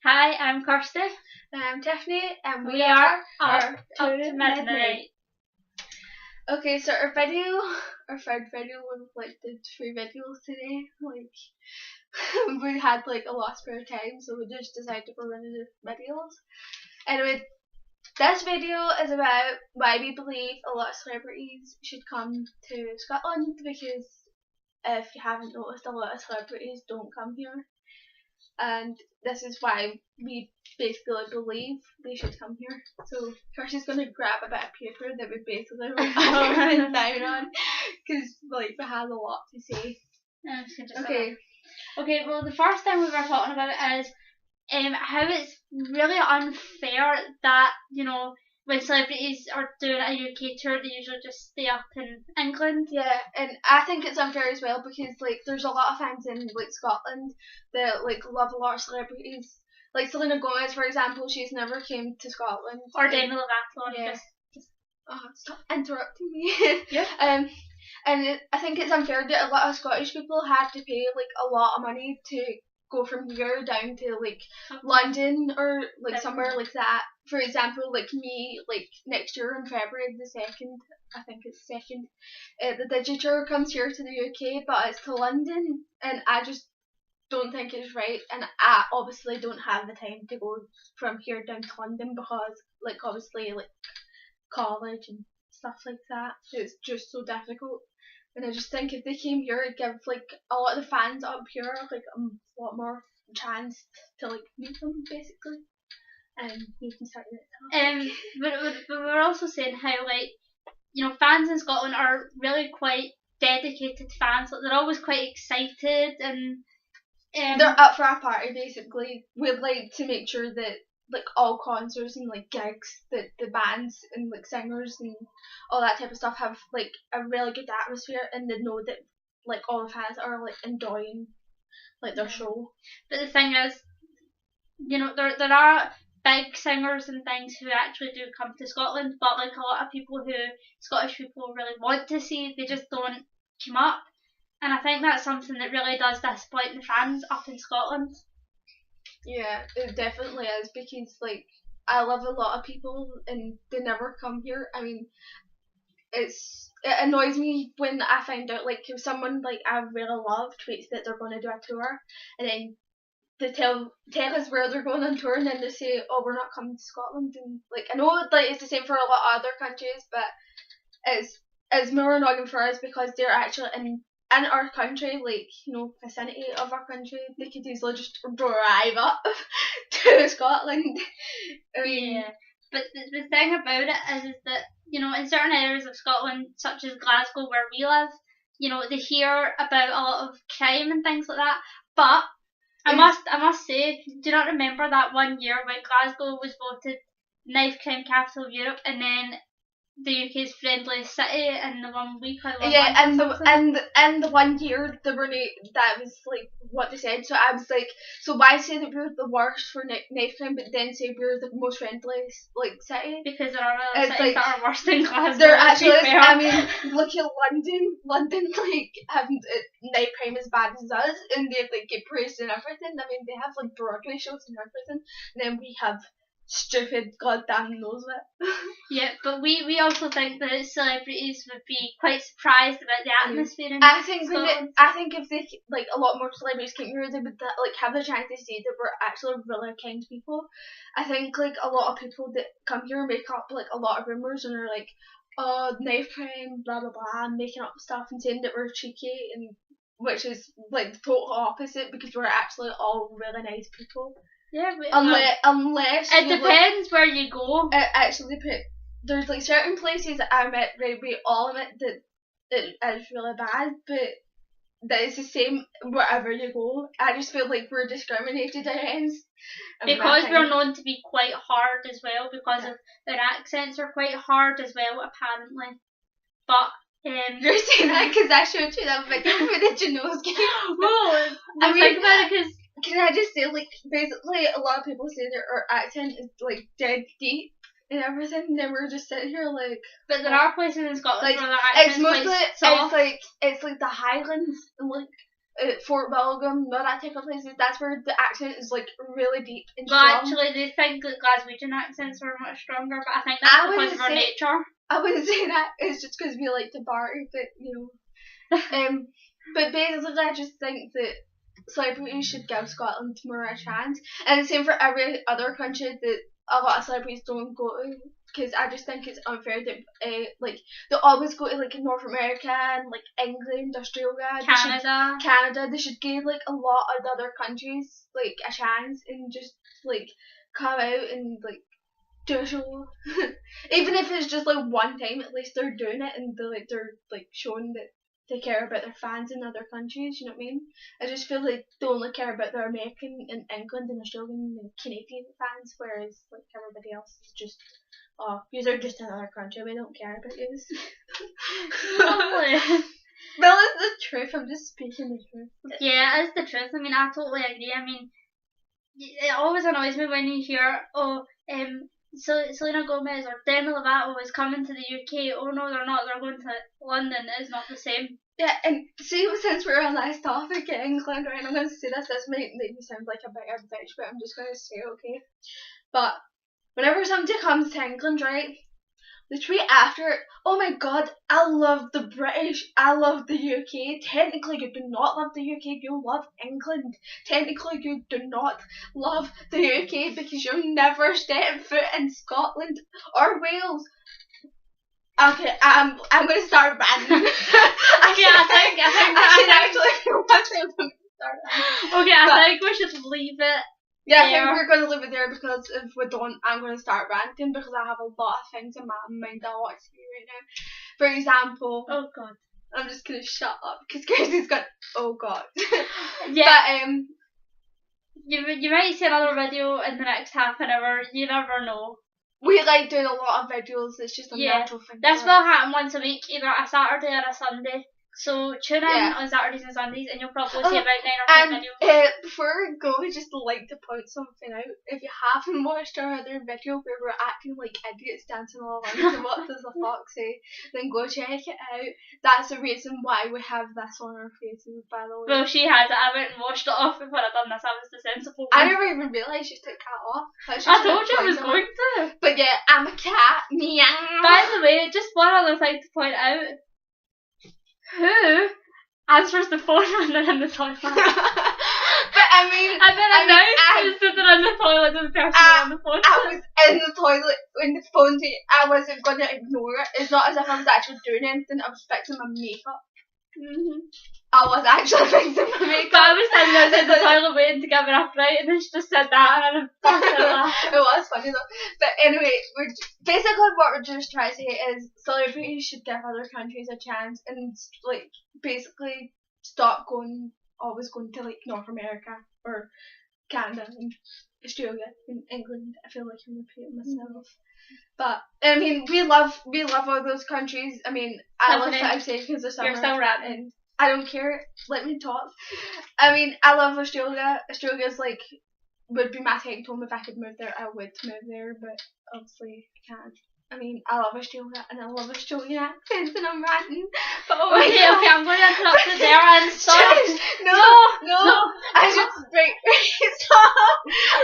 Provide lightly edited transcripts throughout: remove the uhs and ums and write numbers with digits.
Hi, I'm Kirsty. And I'm Tiffany, and We are up to to midnight. Okay, so our third video, we did 3 videos today. We had a lot of spare time, so we just decided we're going to do videos. Anyway, this video is about why we believe a lot of celebrities should come to Scotland, because if you haven't noticed, a lot of celebrities don't come here. And this is why we basically believe they should come here. So Kirsty's gonna grab a bit of paper that we basically wrote everything down on, because we had a lot to say. Okay. Well, the first thing we were talking about is how it's really unfair that when celebrities are doing a UK tour, they usually just stay up in England. Yeah, and I think it's unfair as well, because there's a lot of fans in Scotland that love a lot of celebrities. Like Selena Gomez, for example, she's never came to Scotland. Or Demi Lovato. Yeah. Stop interrupting me. Yeah. And I think it's unfair that a lot of Scottish people have to pay a lot of money to go from here down to London or somewhere like that. For example, me, next year in February the 2nd, I think it's 2nd, the Digiture comes here to the UK, but it's to London, and I just don't think it's right, and I obviously don't have the time to go from here down to London, because obviously college and stuff like that. It's just so difficult. And I just think if they came here, it'd give a lot of the fans up here a lot more chance to meet them, basically. And you can start it. But we're also saying how fans in Scotland are really quite dedicated fans. They're always quite excited, and they're up for a party, basically. We'd like to make sure that all concerts and gigs, that the bands and singers and all that type of stuff have a really good atmosphere, and they know that all the fans are enjoying their show. But the thing is, there are big singers and things who actually do come to Scotland, but a lot of people who Scottish people really want to see, they just don't come up. And I think that's something that really does disappoint the fans up in Scotland. Yeah, it definitely is, because I love a lot of people and they never come here. I mean, it annoys me when I find out if someone I really love tweets that they're going to do a tour, and then they tell us where they're going on tour, and then they say, oh, we're not coming to Scotland. And I know it's the same for a lot of other countries, but it's more annoying for us, because they're actually in our country, vicinity of our country. They could easily just drive up to Scotland. I mean, yeah, but the thing about it is that in certain areas of Scotland, such as Glasgow, where we live, they hear about a lot of crime and things like that. But I must say, do you not remember that one year when Glasgow was voted knife crime capital of Europe, and then the UK's friendliest city in the 1 week? Yeah, and the 1 year they were that was what they said. So I was so why say that we're the worst for knife crime, but then say we're the most friendliest city? Because there are other cities that are worse than Glasgow. There actually is. I mean, look at London. London having knife crime as bad as us, and they get praised and everything. I mean, they have Broadway shows and everything. And then we have stupid goddamn knows it. Yeah, but we also think that celebrities would be quite surprised about the atmosphere in Scotland. I think if they a lot more celebrities came here, they would have the chance to see that we're actually really kind people. I think a lot of people that come here make up a lot of rumours, and are oh, knife crime, blah blah blah, and making up stuff and saying that we're cheeky, and which is the total opposite, because we're actually all really nice people. Yeah, unless it depends where you go. Actually, there's certain places that I met, we all admit that it is really bad, but that is the same wherever you go. I just feel we're discriminated against. Because we're known to be quite hard as well, because of their accents are quite hard as well, apparently. But you're saying that because I showed you that video for the Geno's game. Well, I mean, think about it, because can I just say, basically, a lot of people say that our accent is dead deep and everything, and then we're just sitting here But there are places in Scotland where their accent is quite soft. It's the Highlands, and Fort William, not that type of places. That's where the accent is like really deep and Well, strong. actually, they think that Glaswegian accents were much stronger, but I think that's because of our nature. I wouldn't say that. It's just because we like to barter, but but basically, I just think that celebrities should give Scotland more a chance, and the same for every other country that a lot of celebrities don't go to. Because I just think it's unfair that like they always go to like North America and like England, Australia, Canada. They should give like a lot of the other countries like a chance and just like come out and like do a show. Even if it's just like one time, at least they're doing it and they're showing that they care about their fans in other countries. You know what I mean? I just feel like they only care about their American and England and Australian and Canadian fans, whereas like everybody else is just. Oh, yous are just another country. We don't care about yous. Well, it's the truth. I'm just speaking the truth. Yeah, it's the truth. I mean, I totally agree. I mean, it always annoys me when you hear, Selena Gomez or Demi Lovato is coming to the UK. Oh no, they're not. They're going to London. It's not the same. Yeah, and see, since we're on this topic in England, right? I'm going to say this. This might make me sound like a bit of a bitch, but I'm just going to say it, okay? But whenever somebody comes to England, right, the tweet after, oh my god, I love the British, I love the UK. Technically, you do not love the UK, you love England. Technically, you do not love the UK because you never stepped foot in Scotland or Wales. Okay, I'm going to start ranting. I think we should leave it. Yeah, I think we're going to leave it there because if we don't, I'm going to start ranting because I have a lot of things in my mind I want to say right now. For example, oh god, I'm just going to shut up because Gracie's got, oh god. Yeah. But you might see another video in the next half an hour. You never know. We like doing a lot of videos. It's just a natural thing. This will happen once a week, either a Saturday or a Sunday. So tune in on Saturdays and Sundays and you'll probably see about 9 or 10 videos. Before we go, we just like to point something out. If you haven't watched our other video where we're acting like idiots dancing all around to What Does the Fox Say, then go check it out. That's the reason why we have this on our faces, by the way. Well, she has it. I went and washed it off before I done this. I was the sensible one. I never even realised you took that off. I told you I was going to. But yeah, I'm a cat. Meow. By the way, just one other thing to point out. Who answers the phone when they're in the toilet? But I mean, and then announced that they're in the toilet to the person on the phone. I was in the toilet when the phone did. I wasn't going to ignore it. It's not as if I was actually doing anything. I was fixing my makeup. I was actually fixing my makeup. But I was standing outside the toilet waiting to give her a fright, and then she just said that, and it was funny though. But anyway, basically what we're just trying to say is celebrities should give other countries a chance and like basically stop always going to like North America or Canada and Australia and England. I feel like I'm repeating myself. But I mean, we love all those countries. I mean, I love that I'm saying because of summer. You're still ranting. I don't care. Let me talk. I mean, I love Australia. Australia's like would be my second home. If I could move there, I would move there. But obviously, I can't. I mean, I love Australia and I love Australian accents and I'm ranting. But okay, I'm going to interrupt you there and stop. No. I just break. Stop.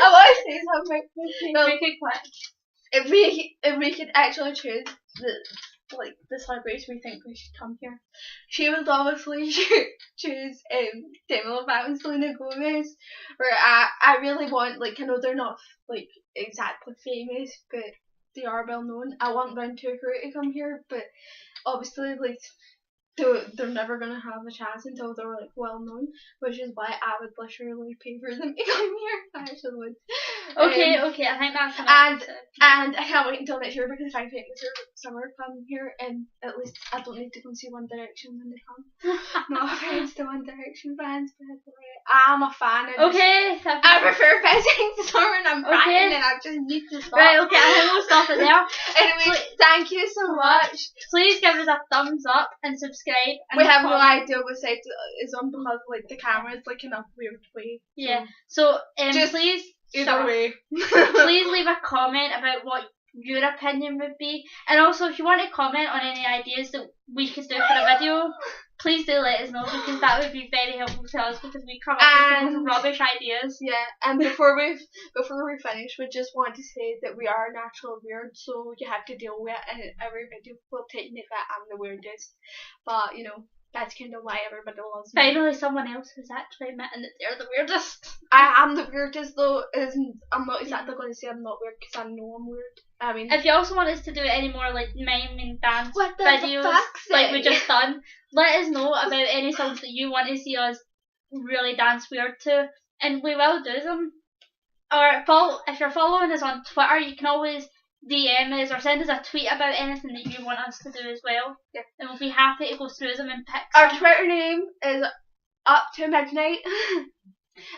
I want to say something. No, make it quick. If we could actually choose the celebration we think we should come here, she would obviously choose Demi Lovato and Selena Gomez. Where I really want, like, I know they're not like exactly famous, but they are well known. I want them to come here, but obviously like they're never gonna have a chance until they're like well known, which is why I would literally pay for them to come here. I actually would. Okay, I think that's enough. And I can't wait until next year because I think this summer come here and at least I don't need to go see One Direction when they come. No offense to One Direction fans, but I'm a fan. I prefer visiting the summer and I'm ranting and I just need to stop. Right, okay, I think we'll stop it there. Anyway, thank you so much. Please give us a thumbs up and subscribe. And we have no idea what side is on because like the camera is like in a weird way. Yeah. So just please either way. Please leave a comment about what your opinion would be, and also if you want to comment on any ideas that we could do for a video, please do let us know, because that would be very helpful to us, because we come up with the most rubbish ideas. Yeah, and before we finish, we just want to say that we are natural weird, so you have to deal with it, and every video will technically that I'm the weirdest, but you know, that's kind of why everybody loves me. Finally, someone else who's actually admitting that they're the weirdest. I am the weirdest though. I'm not exactly going to say I'm not weird because I know I'm weird. I mean, if you also want us to do any more like mime and dance videos like we just done, let us know about any songs that you want to see us really dance weird to, and we will do them. Or if you're following us on Twitter, you can always DM us or send us a tweet about anything that you want us to do as well. Yeah. And we'll be happy to go through them and pick Our some. Twitter name is up to midnight.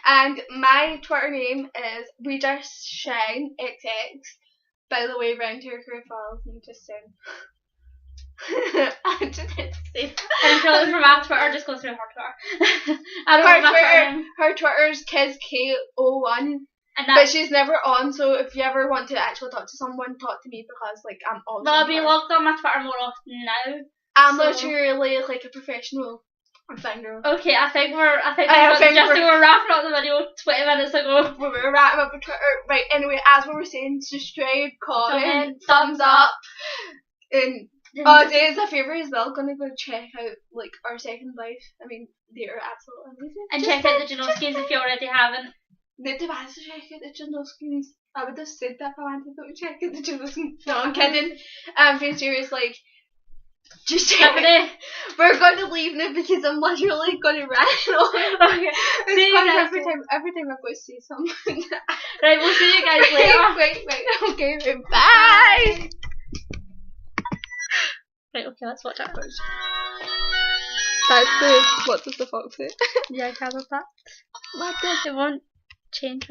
And my Twitter name is We Just Shine XX. By the way, round here for follows me just soon. I just didn't say that. And if you're looking for my Twitter, just go through her Twitter. I don't know my Twitter name. Her Twitter's KizK01. And but she's never on, so if you ever want to actually talk to someone, talk to me, because like I'm also. Well, I'll be logged on my Twitter more often now. I'm literally like a professional finger. Okay, I think we're wrapping up the video 20 minutes ago. We were wrapping up with Twitter. Right, anyway, as we were saying, subscribe, comment, thumbs up. And Day's a favour as well. Gonna go check out like our second life. I mean, they are absolutely amazing. And check out the Janoskis if you already haven't. Need to check out the Janoskis. I would have said that if I wanted to check out the Janoskis. No, I'm kidding. I'm being serious. Like, just check it. We're going to leave now because I'm literally going to run on. Okay. See you guys every time I'm going to say something. Right, we'll see you guys later. Wait. Okay, bye. Right, okay, let's watch that first. That's what does the fox say? Yeah, I can't that. What does it want? Change.